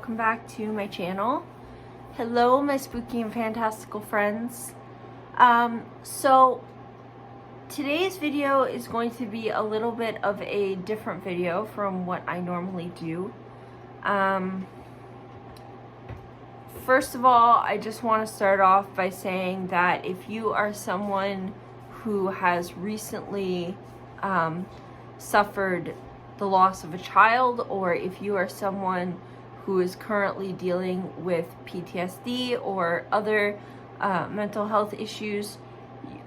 welcome back to my channel. Hello, my spooky and fantastical friends. So today's video is going to be a little bit of a different video from what I normally do. First of all, I just want to start off by saying that if you are someone who has recently suffered the loss of a child, or if you are someone who is currently dealing with PTSD or other mental health issues,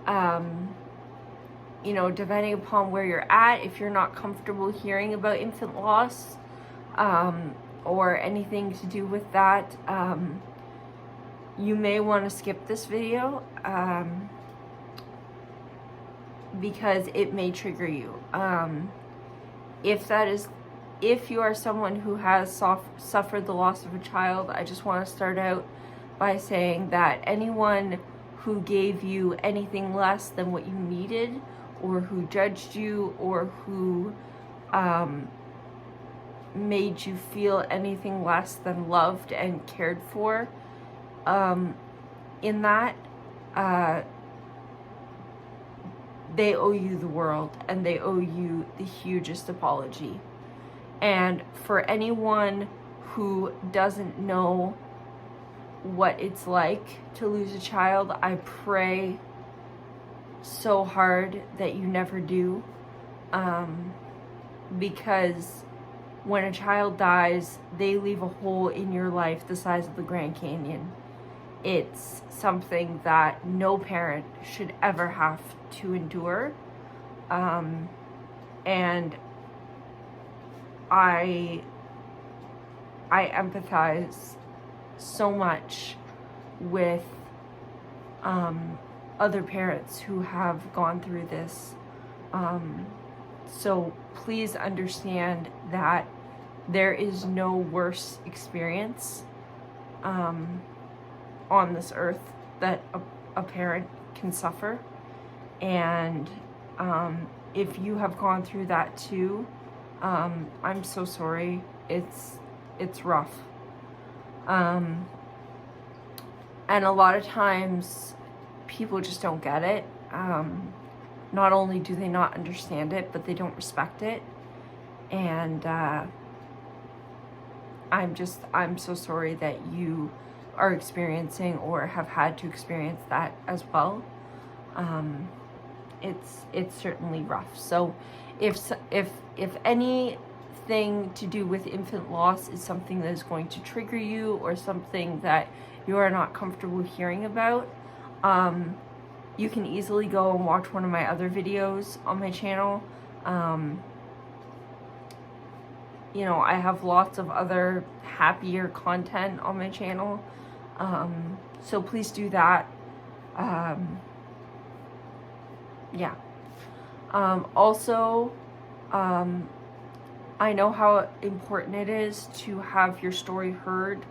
you know, depending upon where you're at, if you're not comfortable hearing about infant loss or anything to do with that, you may want to skip this video because it may trigger you. If you are someone who has suffered the loss of a child, I just want to start out by saying that anyone who gave you anything less than what you needed, or who judged you, or who made you feel anything less than loved and cared for, in that, they owe you the world, and they owe you the hugest apology. And for anyone who doesn't know what it's like to lose a child, I pray so hard that you never do, because when a child dies, they leave a hole in your life the size of the Grand Canyon. It's something that no parent should ever have to endure, and I empathize so much with other parents who have gone through this. So please understand that there is no worse experience on this earth that a parent can suffer. And if you have gone through that too, I'm so sorry. It's rough. And a lot of times people just don't get it. Not only do they not understand it, but they don't respect it. And I'm so sorry that you are experiencing or have had to experience that as well. It's certainly rough. So if anything to do with infant loss is something that is going to trigger you, or something that you are not comfortable hearing about, you can easily go and watch one of my other videos on my channel. You know, I have lots of other happier content on my channel, so please do that. Yeah. Also, I know how important it is to have your story heard,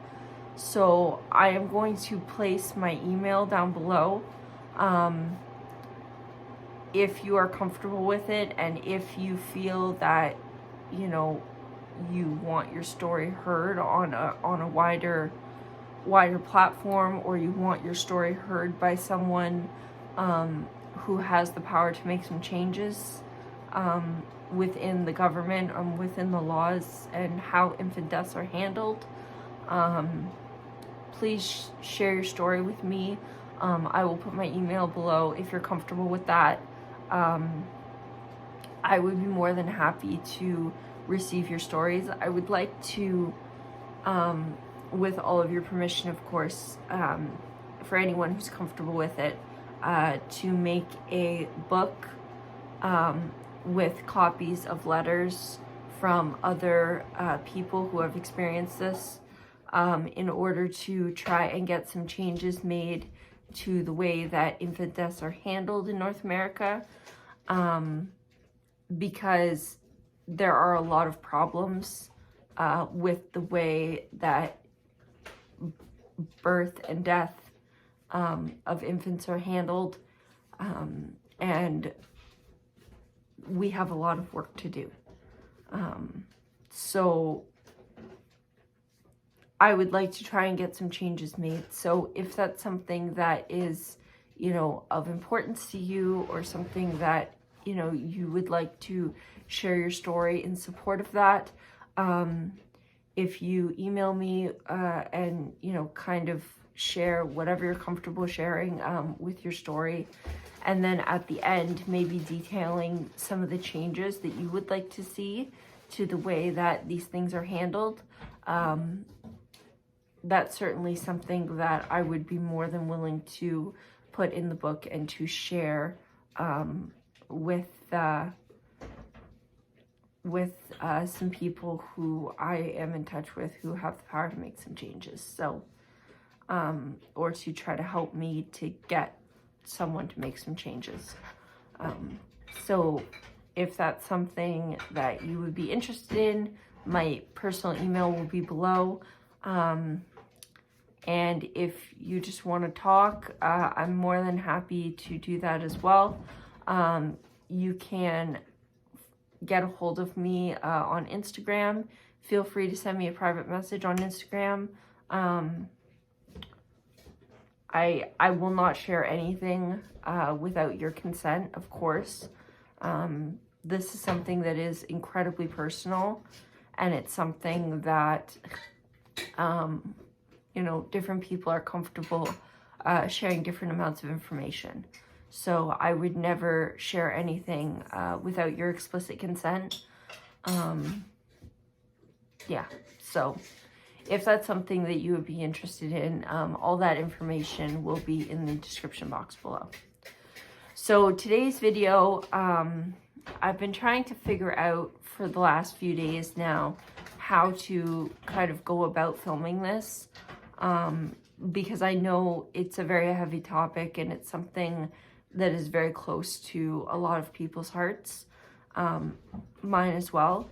so I am going to place my email down below. If you are comfortable with it, and if you feel that, you know, you want your story heard on a wider platform, or you want your story heard by someone who has the power to make some changes within the government, within the laws and how infant deaths are handled, please share your story with me. I will put my email below if you're comfortable with that. I would be more than happy to receive your stories. I would like to, with all of your permission, of course, for anyone who's comfortable with it, to make a book with copies of letters from other people who have experienced this, in order to try and get some changes made to the way that infant deaths are handled in North America, because there are a lot of problems with the way that birth and death of infants are handled, and we have a lot of work to do. So I would like to try and get some changes made. So if that's something that is, you know, of importance to you, or something that, you know, you would like to share your story in support of that, if you email me and, you know, kind of share whatever you're comfortable sharing with your story, and then at the end maybe detailing some of the changes that you would like to see to the way that these things are handled, that's certainly something that I would be more than willing to put in the book and to share with some people who I am in touch with who have the power to make some changes. So, or to try to help me to get someone to make some changes. So if that's something that you would be interested in, my personal email will be below. And if you just want to talk, I'm more than happy to do that as well. You can get a hold of me on Instagram. Feel free to send me a private message on Instagram. I will not share anything without your consent, of course. This is something that is incredibly personal, and it's something that you know, different people are comfortable sharing different amounts of information. So I would never share anything without your explicit consent. Yeah, so if that's something that you would be interested in, all that information will be in the description box below. So today's video, I've been trying to figure out for the last few days now how to kind of go about filming this, because I know it's a very heavy topic and it's something that is very close to a lot of people's hearts, mine as well.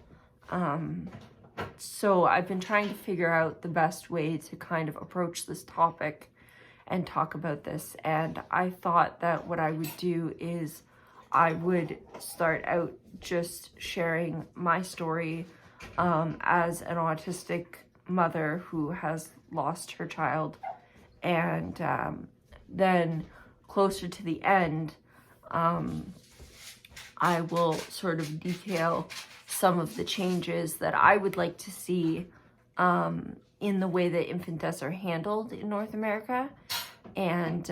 So I've been trying to figure out the best way to kind of approach this topic and talk about this. And I thought that what I would do is I would start out just sharing my story as an autistic mother who has lost her child. And then closer to the end, I will sort of detail some of the changes that I would like to see in the way that infant deaths are handled in North America. And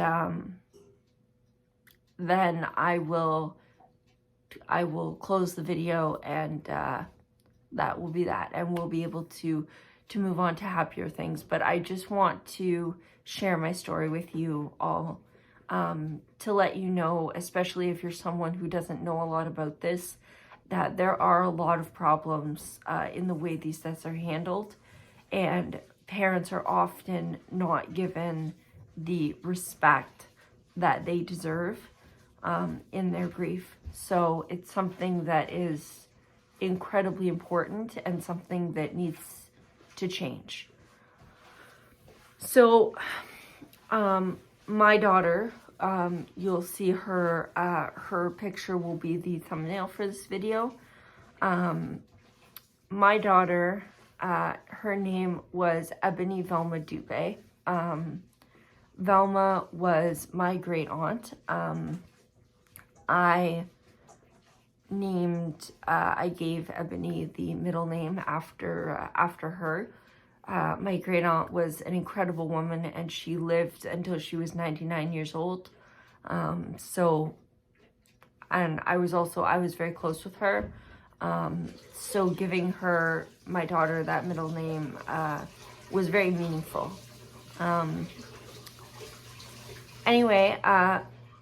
then I will close the video, and that will be that, and we'll be able to move on to happier things. But I just want to share my story with you all, to let you know, especially if you're someone who doesn't know a lot about this, that there are a lot of problems in the way these deaths are handled, and parents are often not given the respect that they deserve in their grief. So it's something that is incredibly important and something that needs to change. So my daughter, you'll see her, her picture will be the thumbnail for this video. My daughter, her name was Ebony Velma Dubé. Velma was my great aunt. I gave Ebony the middle name after her. My great aunt was an incredible woman, and she lived until she was 99 years old. So, and I was very close with her. So giving her, my daughter, that middle name was very meaningful. Anyway,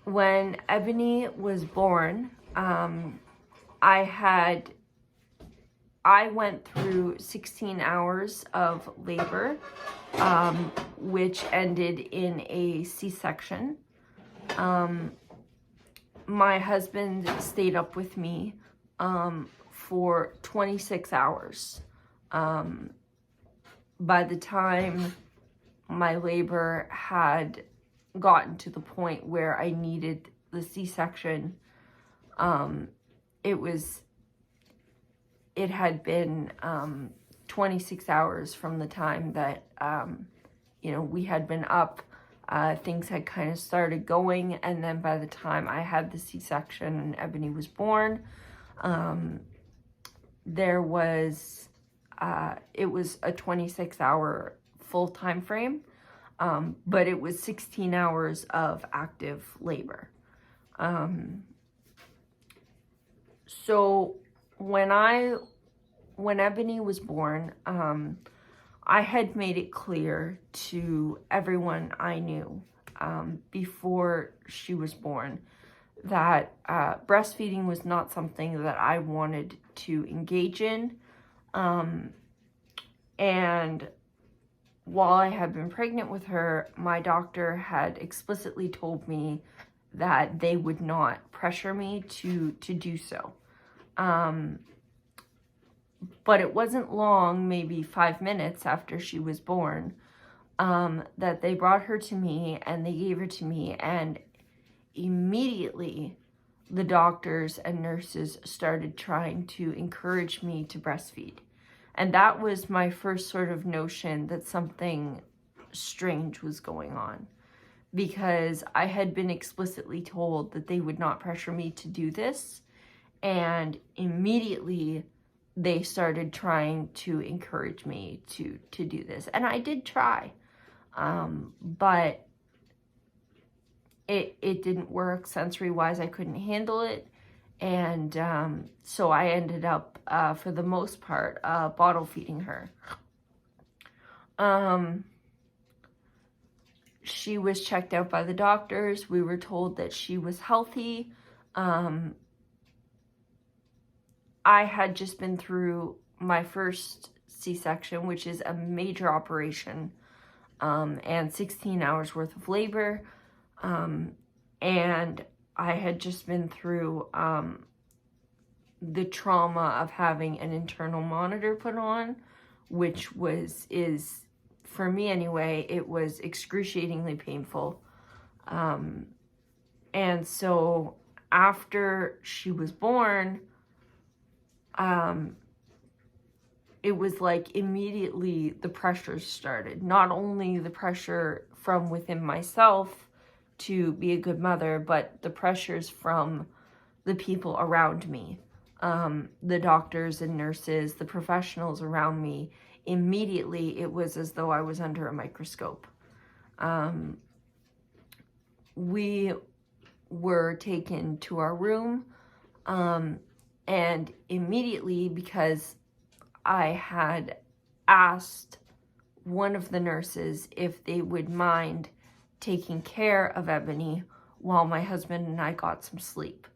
when Ebony was born, I went through 16 hours of labor, which ended in a C-section. My husband stayed up with me for 26 hours. By the time my labor had gotten to the point where I needed the C-section, it had been 26 hours from the time that, you know, we had been up. Things had kind of started going, and then by the time I had the C-section and Ebony was born, there was, it was a 26-hour full time frame, but it was 16 hours of active labor. So when Ebony was born, I had made it clear to everyone I knew before she was born that breastfeeding was not something that I wanted to engage in. And while I had been pregnant with her, my doctor had explicitly told me that they would not pressure me to do so. But it wasn't long, maybe 5 minutes after she was born, that they brought her to me and they gave her to me, and immediately the doctors and nurses started trying to encourage me to breastfeed. And that was my first sort of notion that something strange was going on, because I had been explicitly told that they would not pressure me to do this, and immediately they started trying to encourage me to do this. And I did try, but it didn't work. Sensory-wise, I couldn't handle it. And so I ended up, for the most part, bottle feeding her. She was checked out by the doctors. We were told that she was healthy. I had just been through my first C-section, which is a major operation, and 16 hours worth of labor. And I had just been through the trauma of having an internal monitor put on, which is, for me anyway, it was excruciatingly painful. And so after she was born, it was like immediately the pressures started. Not only the pressure from within myself to be a good mother, but the pressures from the people around me, the doctors and nurses, the professionals around me. Immediately, it was as though I was under a microscope. We were taken to our room, and immediately, because I had asked one of the nurses if they would mind taking care of Ebony while my husband and I got some sleep,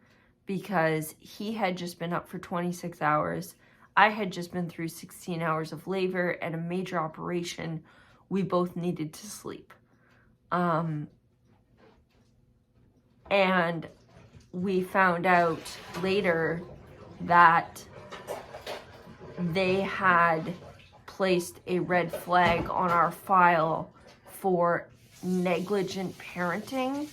because he had just been up for 26 hours. I had just been through 16 hours of labor and a major operation. We both needed to sleep. And we found out later that they had placed a red flag on our file for negligent parenting,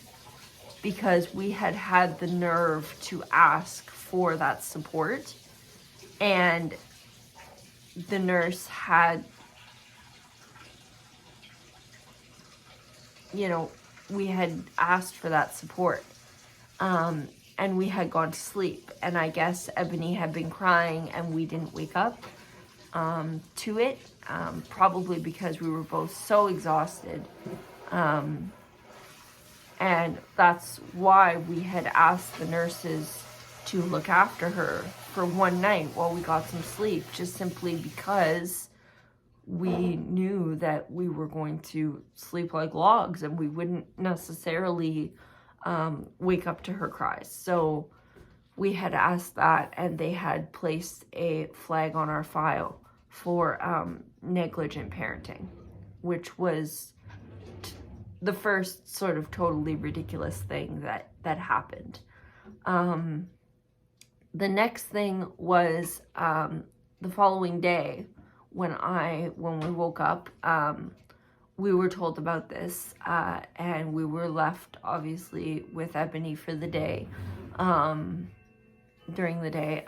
because we had had the nerve to ask for that support, and the nurse had, you know, we had asked for that support, and we had gone to sleep, and I guess Ebony had been crying and we didn't wake up to it, probably because we were both so exhausted. And that's why we had asked the nurses to look after her for one night while we got some sleep, just simply because we knew that we were going to sleep like logs and we wouldn't necessarily wake up to her cries. So we had asked that, and they had placed a flag on our file for negligent parenting, which was the first sort of totally ridiculous thing that happened. The next thing was the following day when we woke up, we were told about this, and we were left obviously with Ebony for the day, during the day,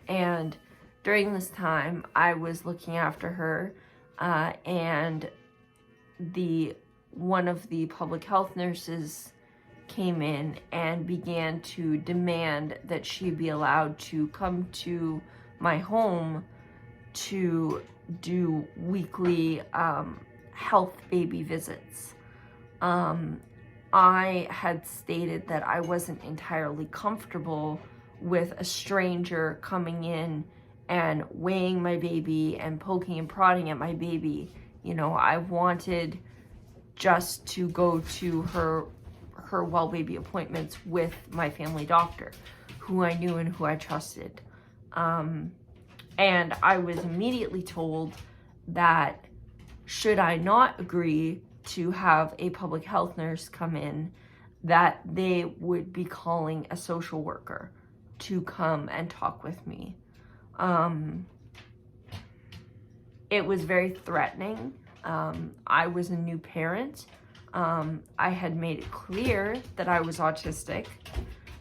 and during this time, I was looking after her, and one of the public health nurses came in and began to demand that she be allowed to come to my home to do weekly health baby visits. I had stated that I wasn't entirely comfortable with a stranger coming in and weighing my baby and poking and prodding at my baby. You know, I wanted just to go to her well baby appointments with my family doctor, who I knew and who I trusted. And I was immediately told that should I not agree to have a public health nurse come in, that they would be calling a social worker to come and talk with me. It was very threatening. I was a new parent. I had made it clear that I was autistic,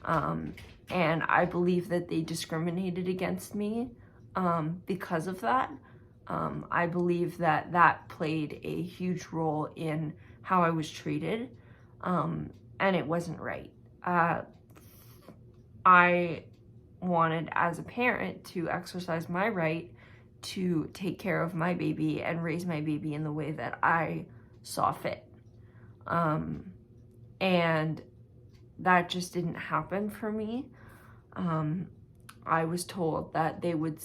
and I believe that they discriminated against me because of that. I believe that that played a huge role in how I was treated, and it wasn't right. I wanted, as a parent, to exercise my right to take care of my baby and raise my baby in the way that I saw fit. And that just didn't happen for me. I was told that they would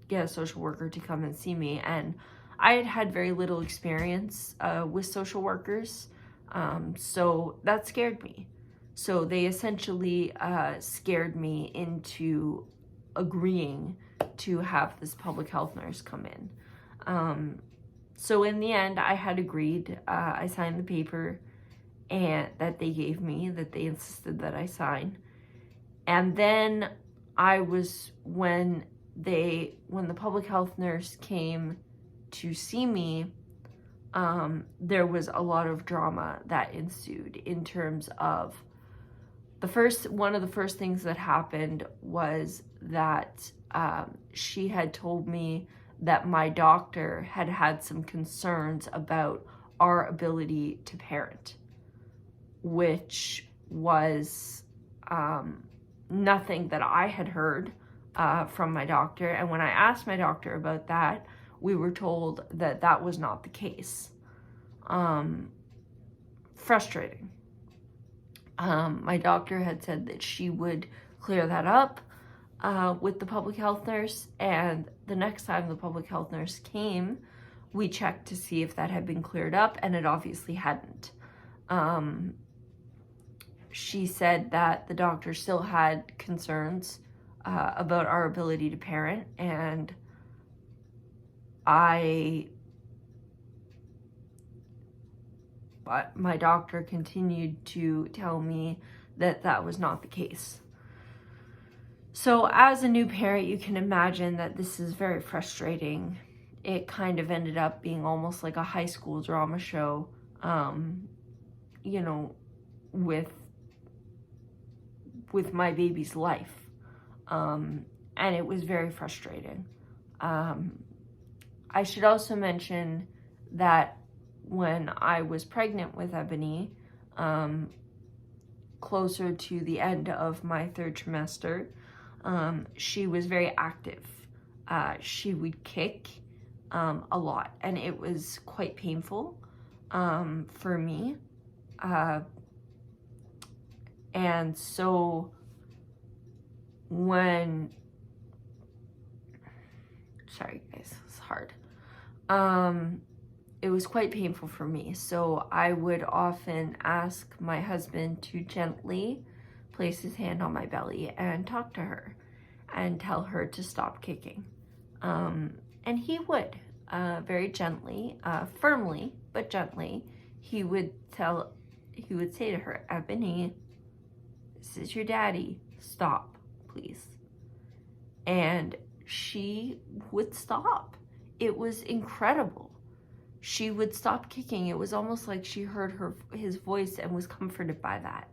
get a social worker to come and see me, and I had had very little experience with social workers, so that scared me. So they essentially scared me into agreeing to have this public health nurse come in. So in the end, I had agreed. I signed the paper and that they gave me, that they insisted that I sign. And then when the public health nurse came to see me, there was a lot of drama that ensued in terms of one of the first things that happened was that she had told me that my doctor had had some concerns about our ability to parent, which was nothing that I had heard from my doctor. And when I asked my doctor about that, we were told that that was not the case. Frustrating. My doctor had said that she would clear that up with the public health nurse, and the next time the public health nurse came, we checked to see if that had been cleared up, and it obviously hadn't. She said that the doctor still had concerns about our ability to parent, and but my doctor continued to tell me that that was not the case. So as a new parent, you can imagine that this is very frustrating. It kind of ended up being almost like a high school drama show, you know, with my baby's life. And it was very frustrating. I should also mention that when I was pregnant with Ebony, closer to the end of my third trimester, she was very active. She would kick a lot, and it was quite painful for me. And so sorry guys, it's hard. It was quite painful for me. So I would often ask my husband to gently place his hand on my belly and talk to her and tell her to stop kicking. And he would, very gently, firmly, but gently, he would say to her, "Ebony, this is your daddy, stop, please." And she would stop. It was incredible. She would stop kicking. It was almost like she heard his voice and was comforted by that.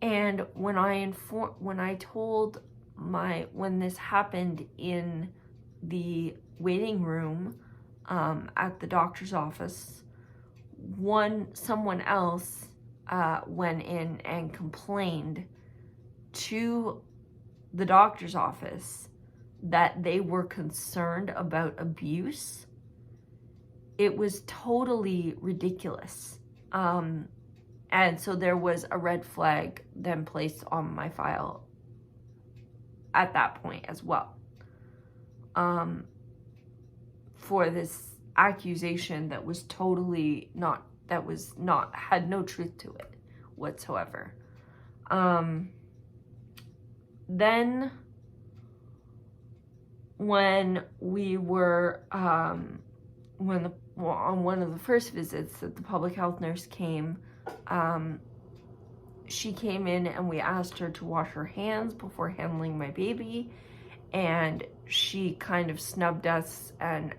And when I told when this happened in the waiting room at the doctor's office, someone else went in and complained to the doctor's office that they were concerned about abuse. It was totally ridiculous. And so there was a red flag then placed on my file at that point as well, for this accusation that was totally had no truth to it whatsoever. Then when we were, on one of the first visits that the public health nurse came, she came in and we asked her to wash her hands before handling my baby, and she kind of snubbed us and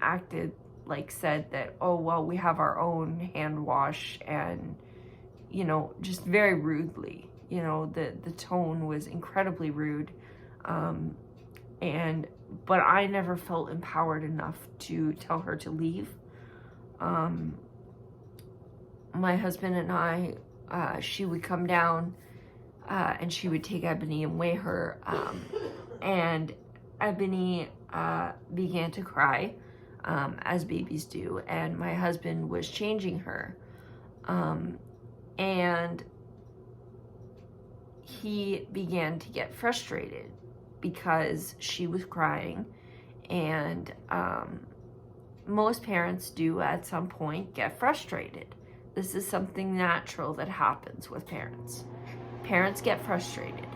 said that, oh, well, we have our own hand wash, and, just very rudely, the tone was incredibly rude. But I never felt empowered enough to tell her to leave. My husband and I, she would come down and she would take Ebony and weigh her, and Ebony began to cry, as babies do, and my husband was changing her, and he began to get frustrated because she was crying, and most parents do at some point get frustrated. This is something natural that happens with parents. Parents get frustrated.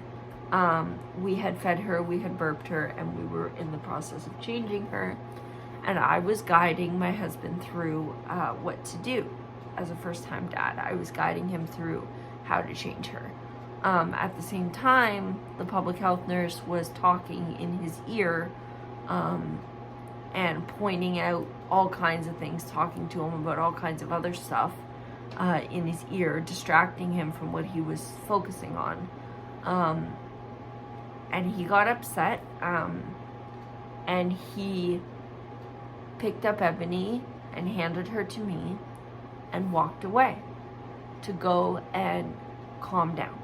We had fed her, we had burped her, and we were in the process of changing her, and I was guiding my husband through what to do. As a first-time dad, I was guiding him through how to change her. At the same time, the public health nurse was talking in his ear, and pointing out all kinds of things, talking to him about all kinds of other stuff in his ear, distracting him from what he was focusing on. And he got upset, and he picked up Ebony and handed her to me and walked away to go and calm down.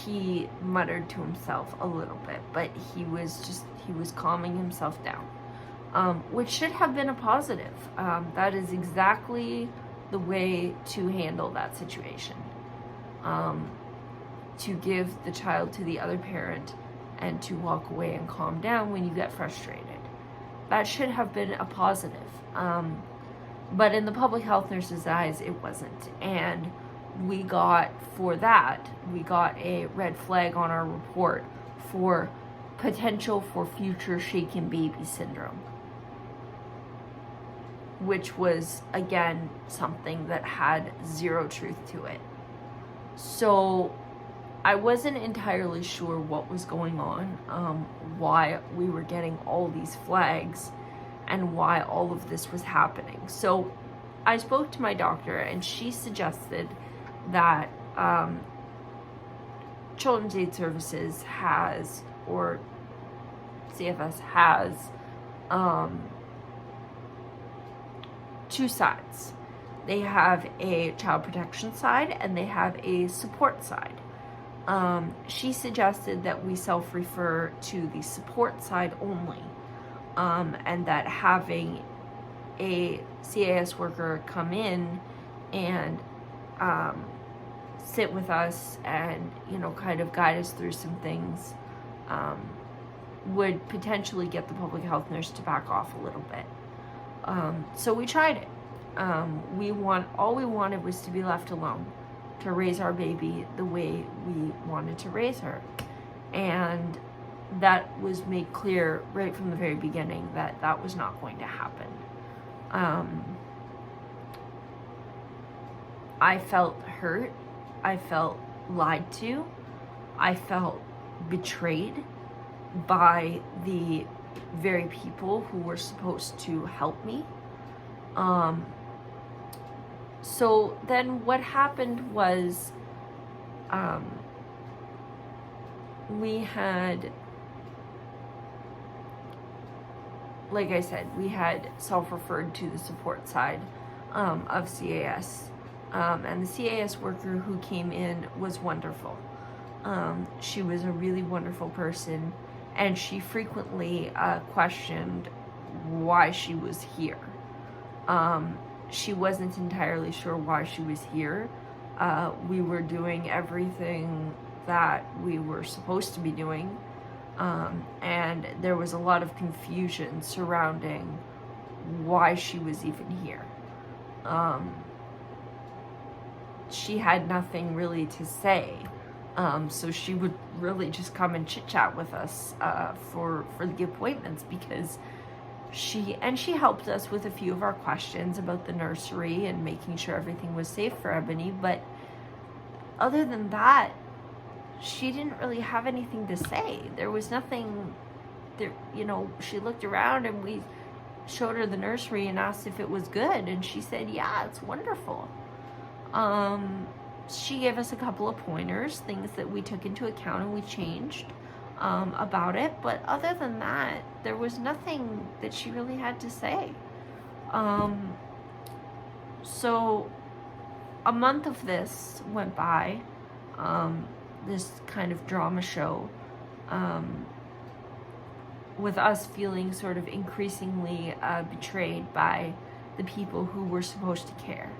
He muttered to himself a little bit, but he was calming himself down, which should have been a positive. That is exactly the way to handle that situation. To give the child to the other parent and to walk away and calm down when you get frustrated. That should have been a positive. But in the public health nurse's eyes, it wasn't. And we got a red flag on our report for potential for future shaken baby syndrome, which was, again, something that had zero truth to it. So I wasn't entirely sure what was going on, why we were getting all these flags, and why all of this was happening. So I spoke to my doctor, and she suggested that Children's Aid Services has, or CFS has, two sides. They have a child protection side and they have a support side. She suggested that we self-refer to the support side only, and that having a CAS worker come in and sit with us and, kind of guide us through some things would potentially get the public health nurse to back off a little bit. So we tried it. All we wanted was to be left alone, to raise our baby the way we wanted to raise her. And that was made clear right from the very beginning that that was not going to happen. I felt hurt. I felt lied to. I felt betrayed by the very people who were supposed to help me. So then what happened was, we had, like I said, we had self-referred to the support side of CAS. And the CAS worker who came in was wonderful. She was a really wonderful person, and she frequently questioned why she was here. She wasn't entirely sure why she was here. We were doing everything that we were supposed to be doing. And there was a lot of confusion surrounding why she was even here. She had nothing really to say, so she would really just come and chit-chat with us for the appointments, because she helped us with a few of our questions about the nursery and making sure everything was safe for Ebony, but other than that, she didn't really have anything to say. There was nothing there, she looked around and we showed her the nursery and asked if it was good, and she said, yeah, it's wonderful. She gave us a couple of pointers, things that we took into account and we changed about it, but other than that, there was nothing that she really had to say. So a month of this went by, this kind of drama show, with us feeling sort of increasingly betrayed by the people who were supposed to care.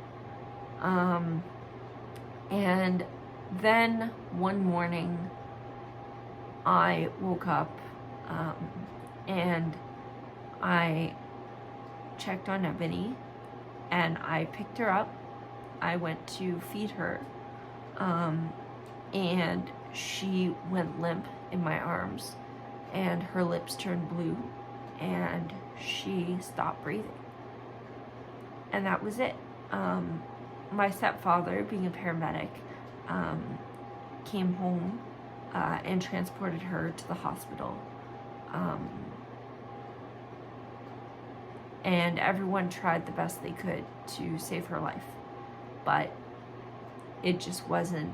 And then one morning I woke up and I checked on Ebony and I picked her up. I went to feed her, and she went limp in my arms, and her lips turned blue, and she stopped breathing. And that was it. My stepfather, being a paramedic, came home and transported her to the hospital. And everyone tried the best they could to save her life, but it just wasn't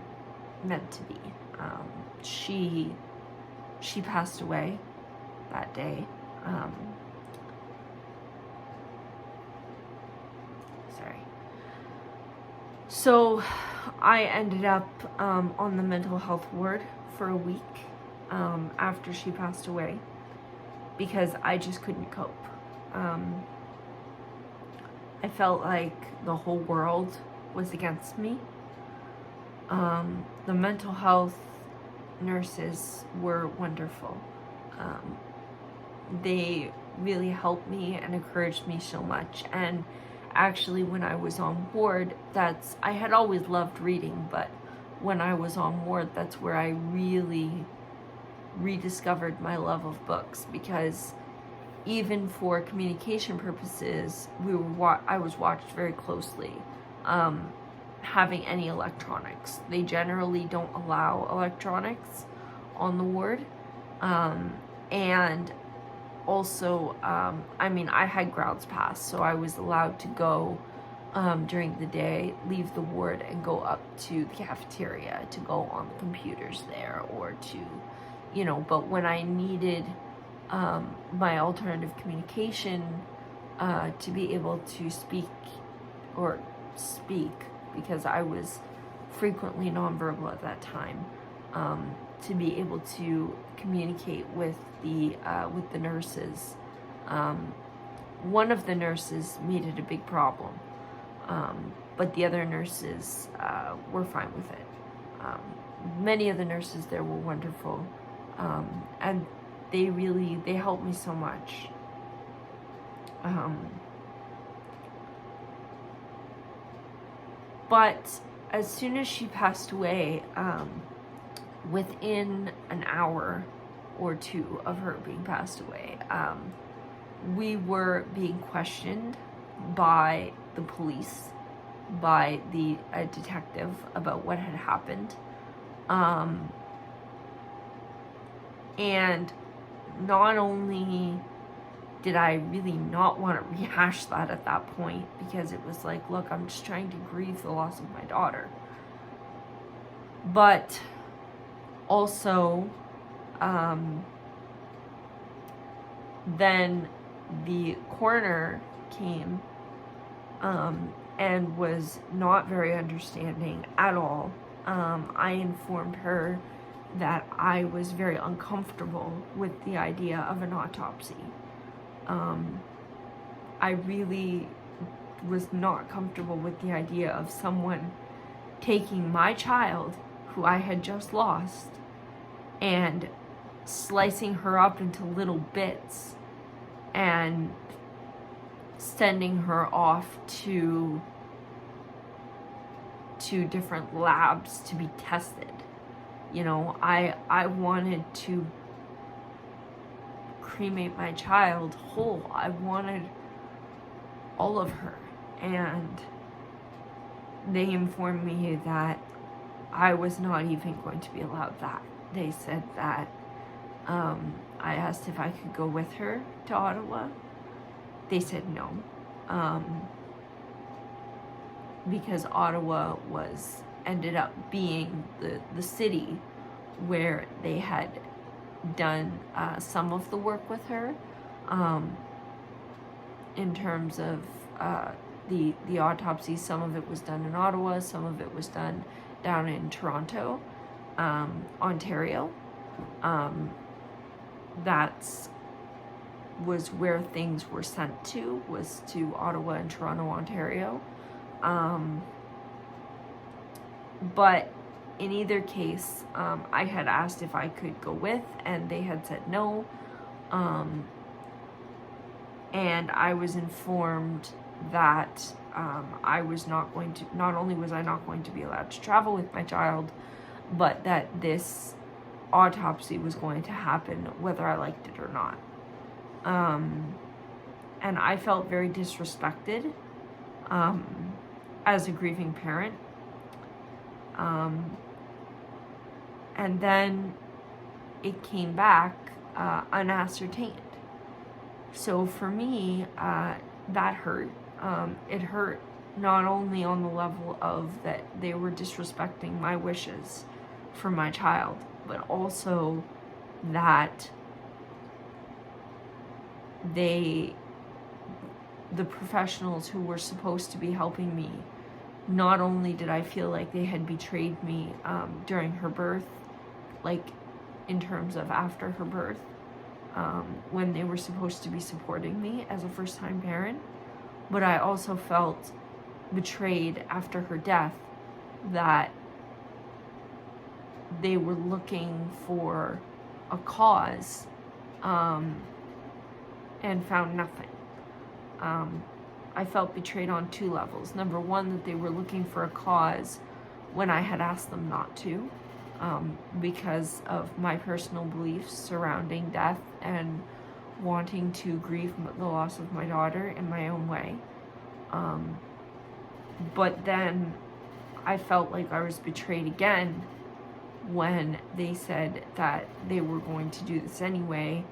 meant to be. She passed away that day. So I ended up on the mental health ward for a week after she passed away, because I just couldn't cope. I felt like the whole world was against me. The mental health nurses were wonderful. They really helped me and encouraged me so much. And actually, when I was on ward, I had always loved reading, but when I was on ward, that's where I really rediscovered my love of books, because even for communication purposes, I was watched very closely, having any electronics. They generally don't allow electronics on the ward, and also, I had grounds pass, so I was allowed to go during the day, leave the ward and go up to the cafeteria to go on the computers there, or to, but when I needed my alternative communication to be able to speak, because I was frequently nonverbal at that time, to be able to communicate with the nurses. One of the nurses made it a big problem, but the other nurses were fine with it. Many of the nurses there were wonderful, and they helped me so much. But as soon as she passed away, within an hour or two of her being passed away, we were being questioned by the police, by the detective, about what had happened. And not only did I really not want to rehash that at that point, because it was like, look, I'm just trying to grieve the loss of my daughter. But also, then the coroner came and was not very understanding at all. I informed her that I was very uncomfortable with the idea of an autopsy. I really was not comfortable with the idea of someone taking my child, who I had just lost, and slicing her up into little bits and sending her off to different labs to be tested. You know, I wanted to cremate my child whole. I wanted all of her. And they informed me that I was not even going to be allowed that. They said that I asked if I could go with her to Ottawa. They said no, because Ottawa ended up being the city where they had done some of the work with her, in terms of the autopsy. Some of it was done in Ottawa, some of it was done down in Toronto, Ontario. That's was where things were sent to, was to Ottawa and Toronto, Ontario. But in either case, I had asked if I could go with, and they had said no. And I was informed that I was not going to, not only was I not going to be allowed to travel with my child, but that this autopsy was going to happen whether I liked it or not. And I felt very disrespected as a grieving parent. And then it came back unascertained. So for me, that hurt. It hurt not only on the level of that they were disrespecting my wishes for my child, but also that the professionals who were supposed to be helping me, not only did I feel like they had betrayed me during her birth, like in terms of after her birth, when they were supposed to be supporting me as a first-time parent, but I also felt betrayed after her death, that they were looking for a cause and found nothing. I felt betrayed on two levels. Number one, that they were looking for a cause when I had asked them not to, because of my personal beliefs surrounding death and wanting to grieve the loss of my daughter in my own way. But then I felt like I was betrayed again when they said that they were going to do this anyway,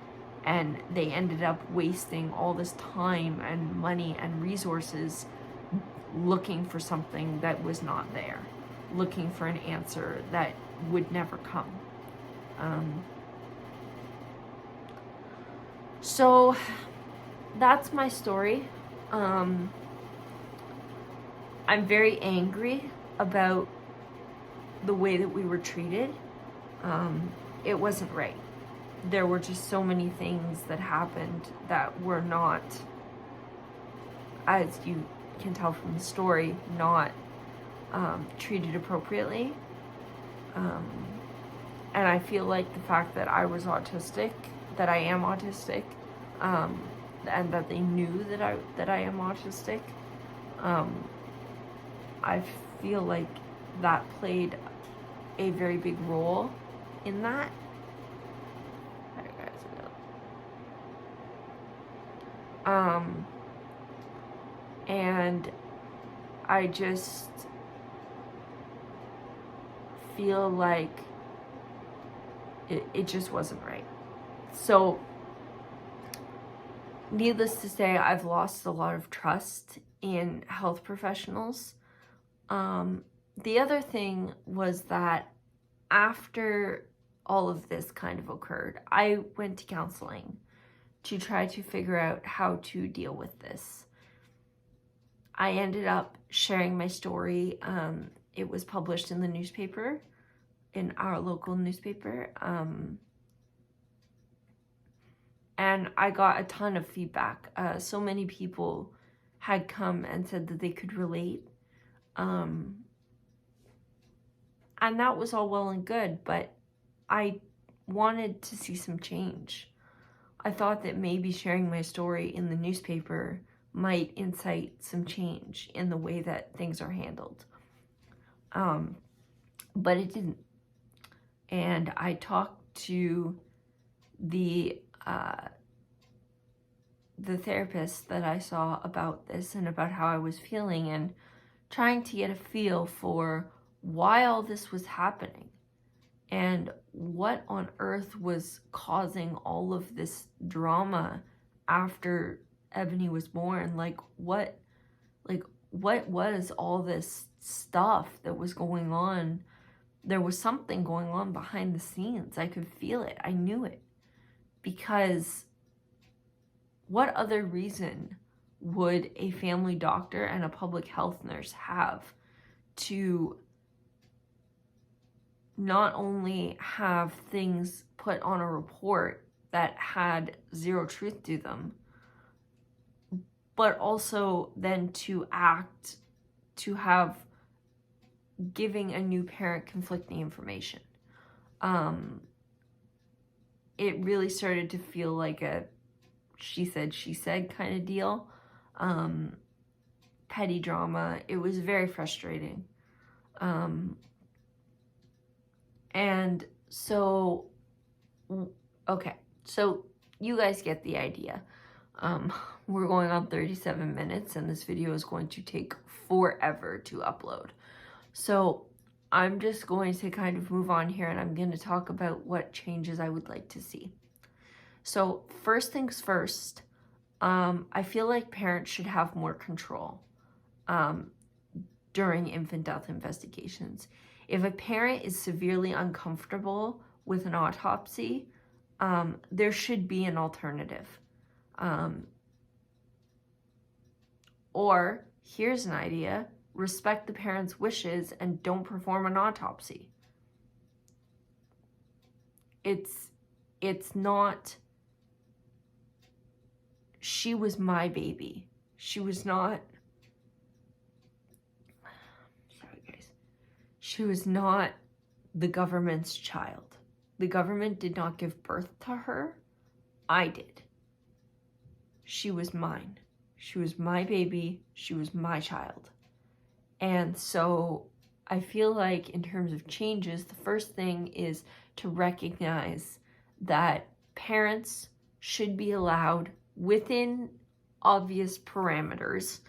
and they ended up wasting all this time and money and resources looking for something that was not there, looking for an answer that would never come. So that's my story. I'm very angry about the way that we were treated. It wasn't right. There were just so many things that happened that were not, as you can tell from the story, not treated appropriately. And I feel like the fact that I was autistic, that I am autistic, and that they knew that I am autistic, I feel like that played a very big role in that. And I just feel like it just wasn't right. So needless to say, I've lost a lot of trust in health professionals. The other thing was that after all of this kind of occurred, I went to counseling to try to figure out how to deal with this. I ended up sharing my story. It was published in the newspaper, in our local newspaper. And I got a ton of feedback. So many people had come and said that they could relate. And that was all well and good, but I wanted to see some change. I thought that maybe sharing my story in the newspaper might incite some change in the way that things are handled. But it didn't. And I talked to the therapist that I saw about this and about how I was feeling, and trying to get a feel for why all this was happening and what on earth was causing all of this drama after Ebony was born. Like what was all this stuff that was going on? There was something going on behind the scenes. I could feel it. I knew it. Because what other reason would a family doctor and a public health nurse have to not only have things put on a report that had zero truth to them, but also then to act to have giving a new parent conflicting information? It really started to feel like a she said kind of deal. Petty drama. It was very frustrating. And so, okay, so you guys get the idea. We're going on 37 minutes and this video is going to take forever to upload. So I'm just going to kind of move on here, and I'm going to talk about what changes I would like to see. So first things first, I feel like parents should have more control during infant death investigations. If a parent is severely uncomfortable with an autopsy, there should be an alternative. Or, here's an idea: respect the parent's wishes and don't perform an autopsy. It's not, she was my baby. She was not, sorry guys, she was not the government's child. The government did not give birth to her. I did. She was mine. She was my baby. She was my child. And so I feel like in terms of changes, the first thing is to recognize that parents should be allowed, within obvious parameters.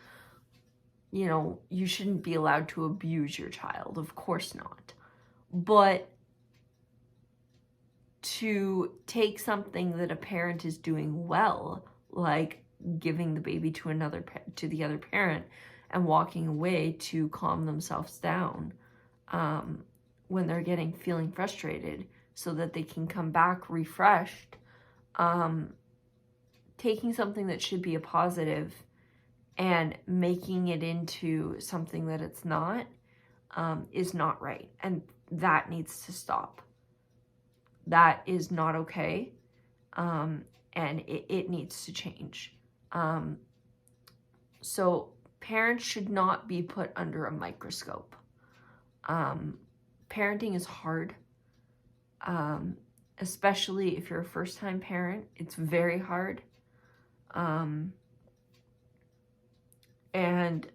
You know, you shouldn't be allowed to abuse your child, of course not. But to take something that a parent is doing well, like giving the baby to the other parent and walking away to calm themselves down when they're feeling frustrated, so that they can come back refreshed, taking something that should be a positive and making it into something that it's not, is not right. And that needs to stop. That is not okay. And it needs to change. So parents should not be put under a microscope. Parenting is hard, especially if you're a first-time parent. It's very hard. And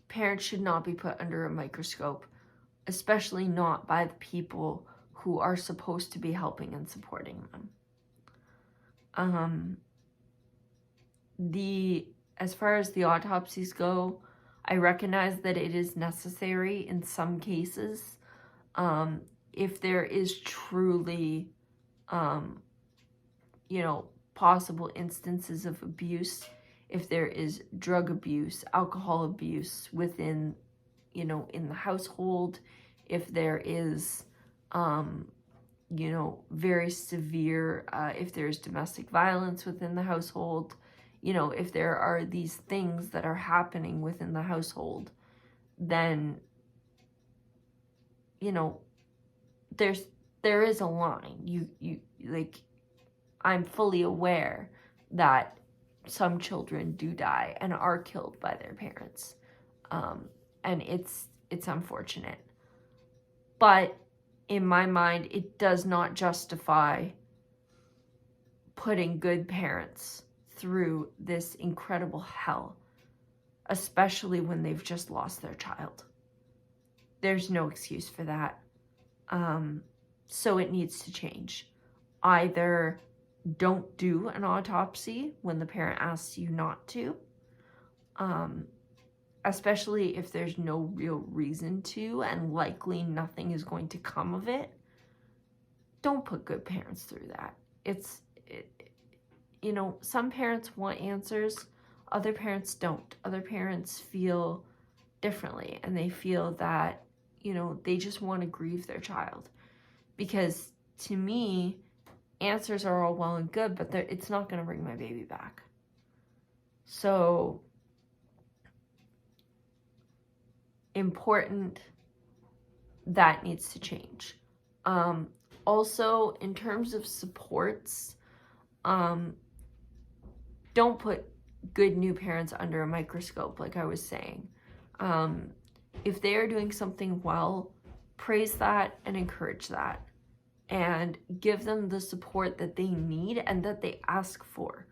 parents should not be put under a microscope, especially not by the people who are supposed to be helping and supporting them. As far as the autopsies go, I recognize that it is necessary in some cases. If there is truly possible instances of abuse, if there is drug abuse, alcohol abuse within, in the household, if there is, very severe, if there's domestic violence within the household, if there are these things that are happening within the household, then, there is a line. You like, I'm fully aware that some children do die and are killed by their parents. And it's unfortunate. But in my mind, it does not justify putting good parents through this incredible hell, especially when they've just lost their child. There's no excuse for that. So it needs to change. Either don't do an autopsy when the parent asks you not to, especially if there's no real reason to and likely nothing is going to come of it. Don't put good parents through that. Some parents want answers, other parents don't. Other parents feel differently, and they feel that, they just want to grieve their child. Because to me, answers are all well and good, but it's not going to bring my baby back. So, important, that needs to change. Also, in terms of supports, don't put good new parents under a microscope, like I was saying. If they are doing something well, praise that and encourage that. And give them the support that they need and that they ask for.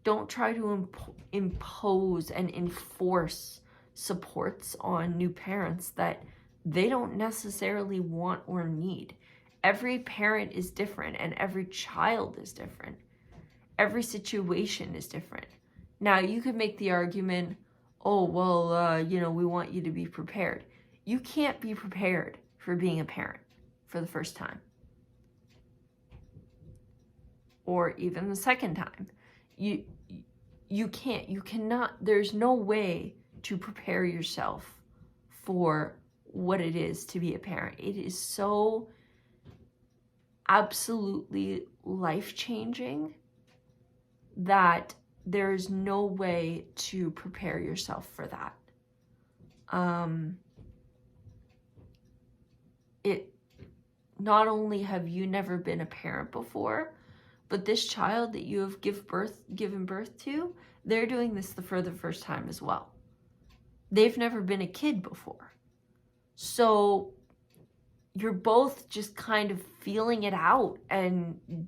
Don't try to impose and enforce supports on new parents that they don't necessarily want or need. Every parent is different and every child is different. Every situation is different. Now, you could make the argument, oh, well, we want you to be prepared. You can't be prepared for being a parent for the first time. Or even the second time. You cannot, there's no way to prepare yourself for what it is to be a parent. It is so absolutely life-changing that there's no way to prepare yourself for that. Not only have you never been a parent before, but this child that you have given birth to, they're doing this for the first time as well. They've never been a kid before. So you're both just kind of feeling it out and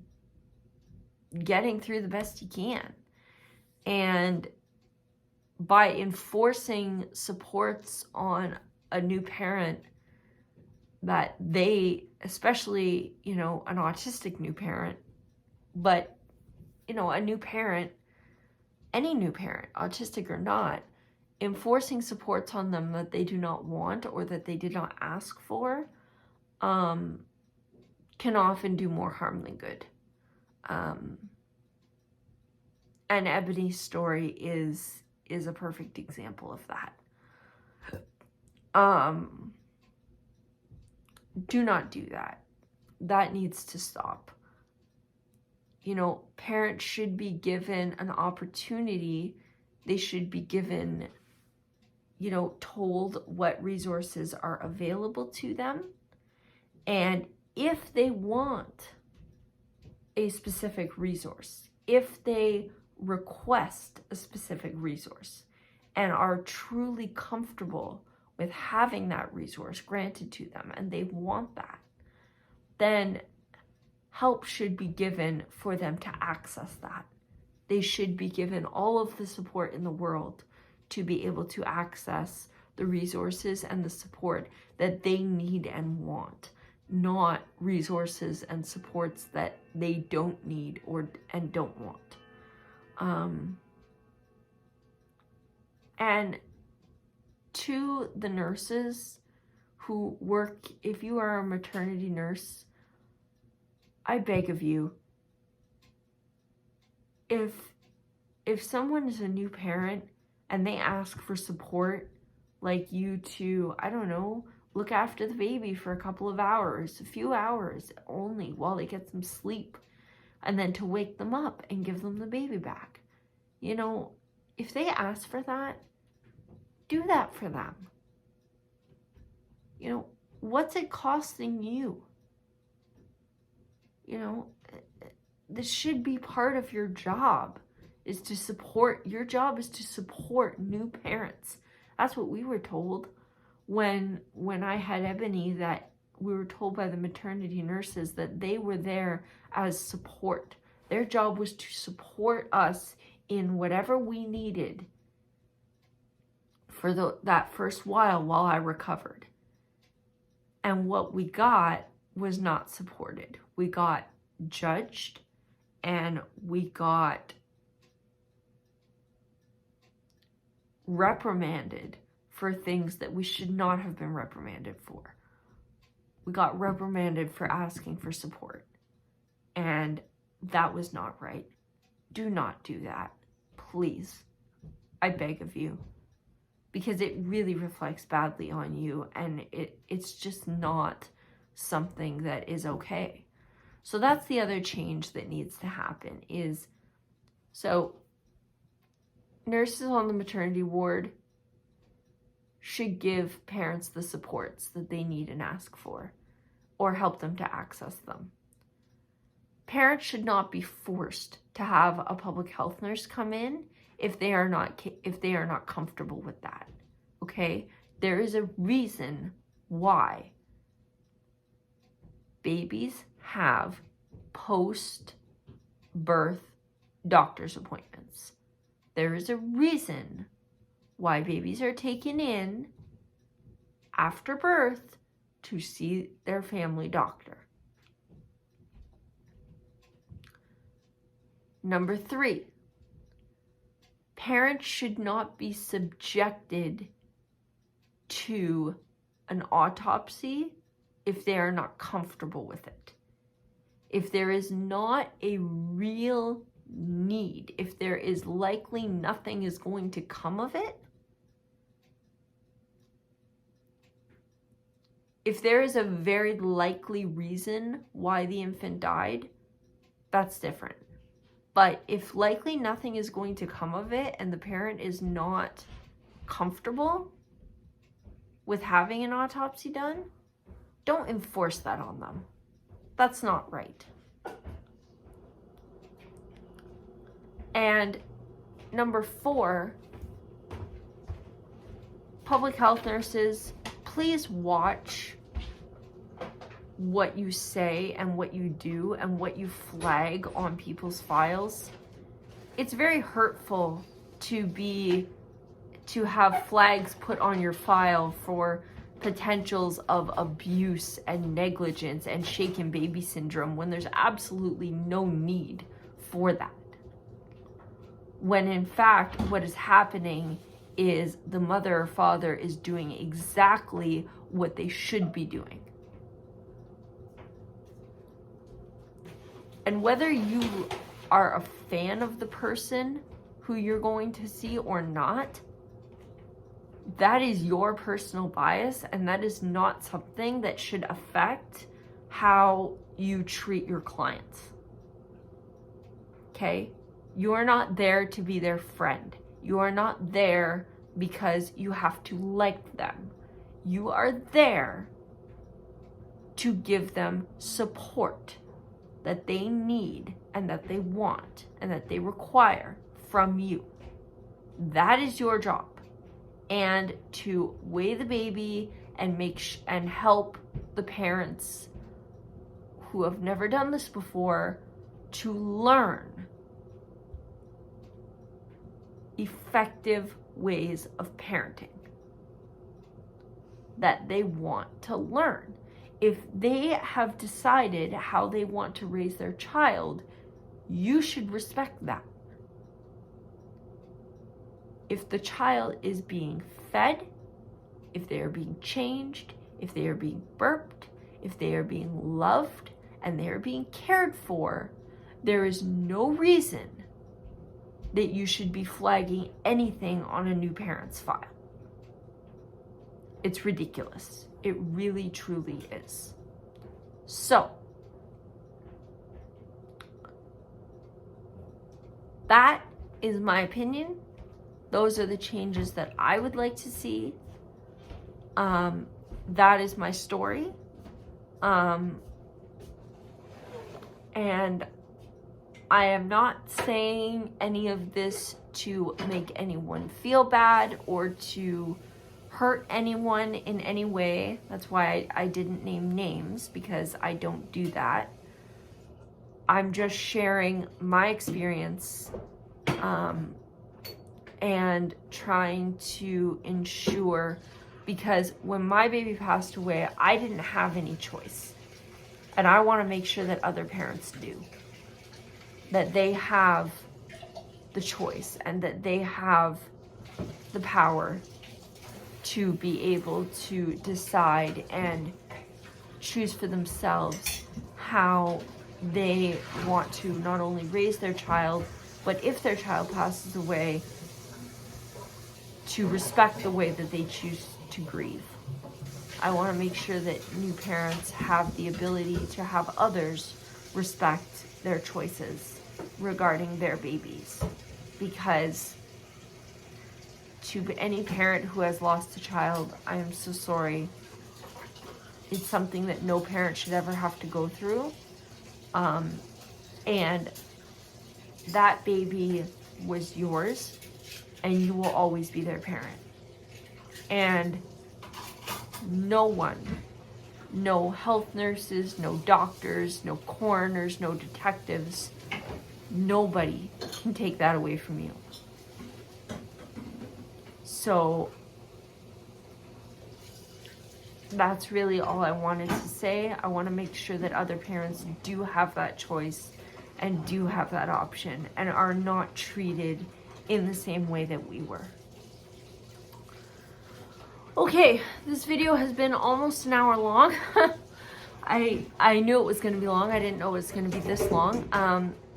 getting through the best you can. And by enforcing supports on a new parent that they, especially, an autistic new parent, but, a new parent, any new parent, autistic or not, enforcing supports on them that they do not want or that they did not ask for, can often do more harm than good. And Ebony's story is a perfect example of that. Do not do that. That needs to stop. Parents should be given an opportunity. They should be given, told what resources are available to them. And if they want a specific resource, if they request a specific resource and are truly comfortable with having that resource granted to them and they want that, then help should be given for them to access that. They should be given all of the support in the world to be able to access the resources and the support that they need and want, not resources and supports that they don't need and don't want. And to the nurses who work, if you are a maternity nurse, I beg of you, if someone is a new parent and they ask for support, like you to, I don't know, look after the baby for a couple of hours, a few hours only while they get some sleep, and then to wake them up and give them the baby back. You know, if they ask for that, do that for them. You know, what's it costing you? You know, this should be part of your job, is to support, your job is to support new parents. That's what we were told when I had Ebony, that we were told by the maternity nurses that they were there as support. Their job was to support us in whatever we needed for that first while I recovered. And what we got was not supported. We got judged, and we got reprimanded for things that we should not have been reprimanded for. We got reprimanded for asking for support, and that was not right. Do not do that, please. I beg of you, because it really reflects badly on you, and it's just not something that is okay. So that's the other change that needs to happen, is, so nurses on the maternity ward should give parents the supports that they need and ask for, or help them to access them. Parents should not be forced to have a public health nurse come in if they are not comfortable with that. Okay? There is a reason why babies have post-birth doctor's appointments. There is a reason why babies are taken in after birth to see their family doctor. Number 3, parents should not be subjected to an autopsy if they are not comfortable with it. If there is not a real need, if there is likely nothing is going to come of it, if there is a very likely reason why the infant died, that's different. But if likely nothing is going to come of it and the parent is not comfortable with having an autopsy done, don't enforce that on them. That's not right. And number 4, public health nurses, please watch what you say and what you do and what you flag on people's files. It's very hurtful to have flags put on your file for potentials of abuse and negligence and shaken baby syndrome when there's absolutely no need for that. When in fact, what is happening is the mother or father is doing exactly what they should be doing. And whether you are a fan of the person who you're going to see or not, that is your personal bias, and that is not something that should affect how you treat your clients. Okay? You are not there to be their friend. You are not there because you have to like them. You are there to give them support that they need and that they want and that they require from you. That is your job. And to weigh the baby and and help the parents who have never done this before to learn effective ways of parenting that they want to learn. If they have decided how they want to raise their child, you should respect that. If the child is being fed, if they are being changed, if they are being burped, if they are being loved, and they are being cared for, there is no reason that you should be flagging anything on a new parent's file. It's ridiculous. It really, truly is. So, that is my opinion. Those are the changes that I would like to see. That is my story. And I am not saying any of this to make anyone feel bad or to hurt anyone in any way. That's why I didn't name names, because I don't do that. I'm just sharing my experience and trying to ensure, because when my baby passed away, I didn't have any choice. And I want to make sure that other parents do. That they have the choice and that they have the power to be able to decide and choose for themselves how they want to not only raise their child, but if their child passes away, to respect the way that they choose to grieve. I want to make sure that new parents have the ability to have others respect their choices regarding their babies, because to any parent who has lost a child, I am so sorry. It's something that no parent should ever have to go through. And that baby was yours, and you will always be their parent. And no one, no health nurses, no doctors, no coroners, no detectives, nobody can take that away from you. So that's really all I wanted to say. I want to make sure that other parents do have that choice and do have that option and are not treated in the same way that we were. Okay, this video has been almost an hour long. I knew it was going to be long. I didn't know it was going to be this long.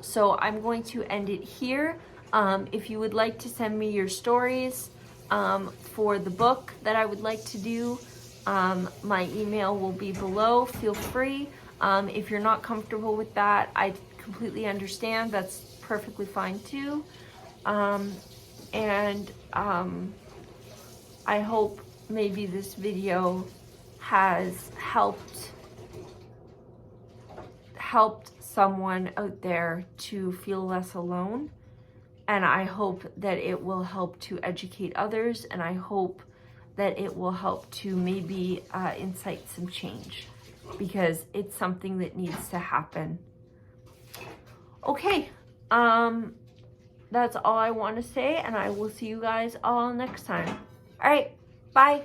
So I'm going to end it here. If you would like to send me your stories for the book that I would like to do, my email will be below. Feel free. If you're not comfortable with that, I completely understand. That's perfectly fine too. I hope maybe this video has helped someone out there to feel less alone. And I hope that it will help to educate others, and I hope that it will help to maybe incite some change, because it's something that needs to happen. Okay, that's all I want to say, and I will see you guys all next time. All right, bye.